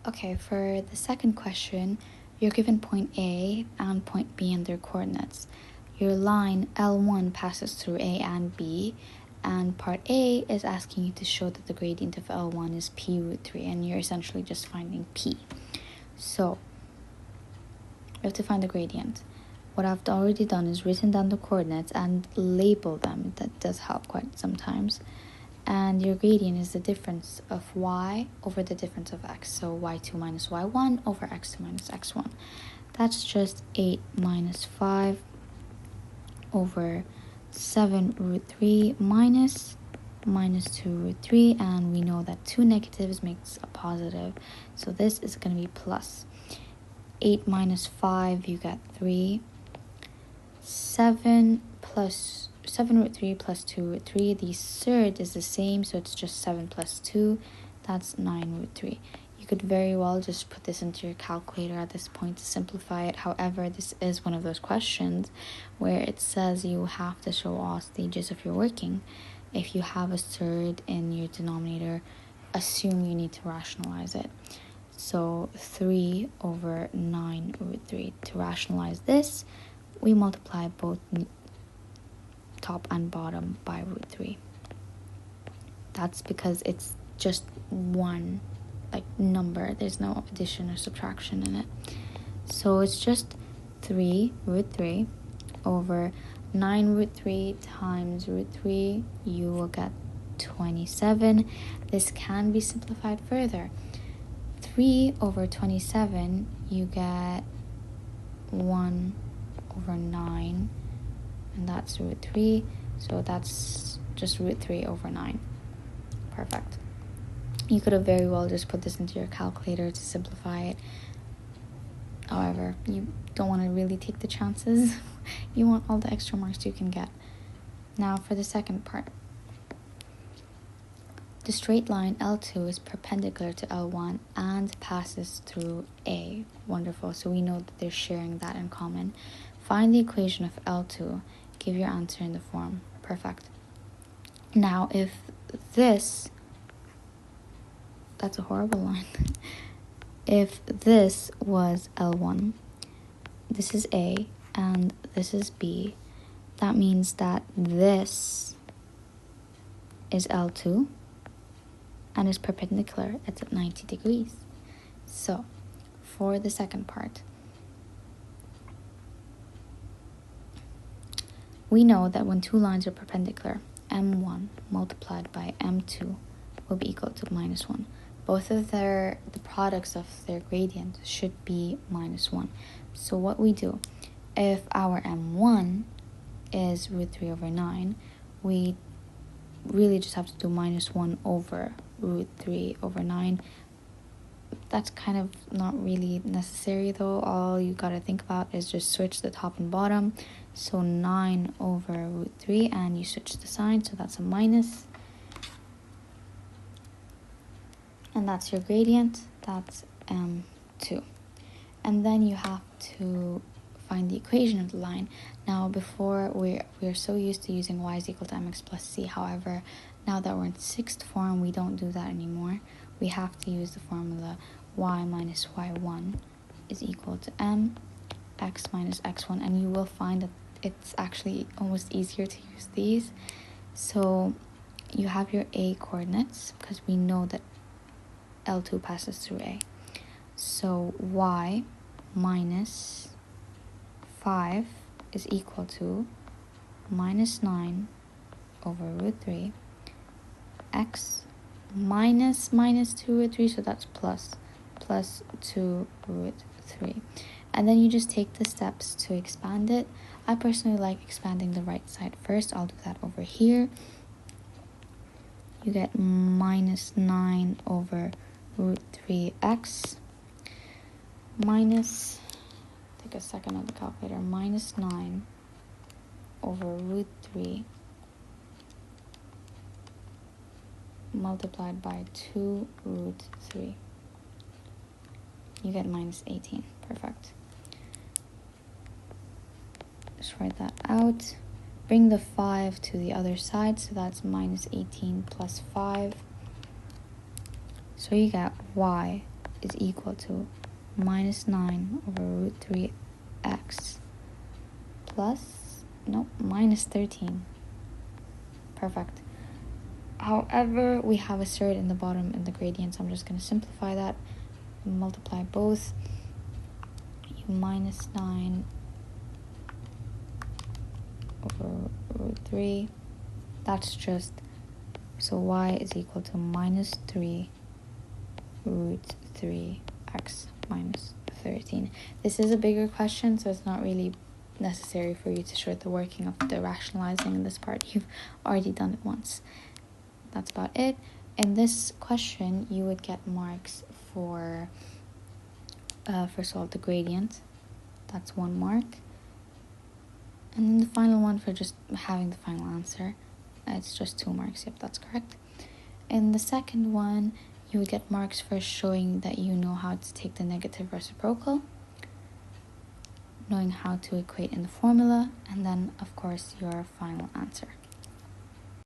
Okay, for the second question, you're given point A and point B and their coordinates. Your line L1 passes through A and B, and part A is asking you to show that the gradient of L1 is P root 3, and you're essentially just finding P. So, you have to find the gradient. What I've already done is written down the coordinates and labeled them. That does help quite sometimes. And your gradient is the difference of y over the difference of x. So y2 minus y1 over x2 minus x1. That's just 8 minus 5 over 7 root 3 minus 2 root 3. And we know that 2 negatives makes a positive. So this is going to be plus. 8 minus 5, you get 3. 7 root 3 plus 2 root 3. The third is the same, so it's just 7 plus 2. That's 9 root 3. You could very well just put this into your calculator at this point to simplify it. However, this is one of those questions where it says you have to show all stages of your working. If you have a third in your denominator, assume you need to rationalize it. So 3 over 9 root 3. To rationalize this, we multiply both top and bottom by root 3. That's because it's just one number. There's no addition or subtraction in it. So it's just 3 root 3 over 9 root 3 times root 3. You will get 27. This can be simplified further. 3 over 27, you get 1 over 9, and that's root 3, so that's just root 3 over 9. Perfect. You could have very well just put this into your calculator to simplify it. However, you don't want to really take the chances. You want all the extra marks you can get. Now for the second part. The straight line L2 is perpendicular to L1 and passes through A. Wonderful. So we know that they're sharing that in common. Find the equation of L2. Give your answer in the form. Perfect. Now, if this... That's a horrible line. If this was L1, this is A, and this is B, that means that this is L2 and is perpendicular. It's at 90 degrees. So, for the second part, we know that when two lines are perpendicular, M1 multiplied by M2 will be equal to minus 1. Both of the products of their gradient should be minus 1. So what we do, if our M1 is root 3 over 9, we really just have to do minus 1 over root 3 over 9. That's kind of not really necessary though. All you gotta think about is just switch the top and bottom. So 9 over root 3, and you switch the sign, so that's a minus. And that's your gradient, that's M2. And then you have to find the equation of the line. Now before, we're so used to using y is equal to mx plus c. However, now that we're in sixth form, we don't do that anymore. We have to use the formula y minus y1 is equal to mx minus x1. And you will find that it's actually almost easier to use these. So you have your A coordinates, because we know that L2 passes through A. So y minus 5 is equal to minus 9 over root 3, x minus 2 root 3, so that's plus 2 root 3. And then you just take the steps to expand it. I personally like expanding the right side first. I'll do that over here. You get minus 9 over root 3x minus, take a second on the calculator, minus 9 over root 3 multiplied by 2 root 3. You get minus 18. Perfect. Just write that out. Bring the 5 to the other side, so that's minus 18 plus 5. So you get y is equal to minus 9 over root 3x plus, no, minus 13. Perfect. However, we have a surd in the bottom in the gradient, so I'm just going to simplify that. Multiply both. Minus 9 over root 3. That's just, so y is equal to minus 3 root 3x minus 13. This is a bigger question, so it's not really necessary for you to show the working of the rationalizing in this part. You've already done it once. That's about it. In this question, you would get marks for, first of all, the gradient. That's 1 mark. And then the final one for just having the final answer. It's just 2 marks. Yep, that's correct. In the second one, you would get marks for showing that you know how to take the negative reciprocal, knowing how to equate in the formula, and then, of course, your final answer.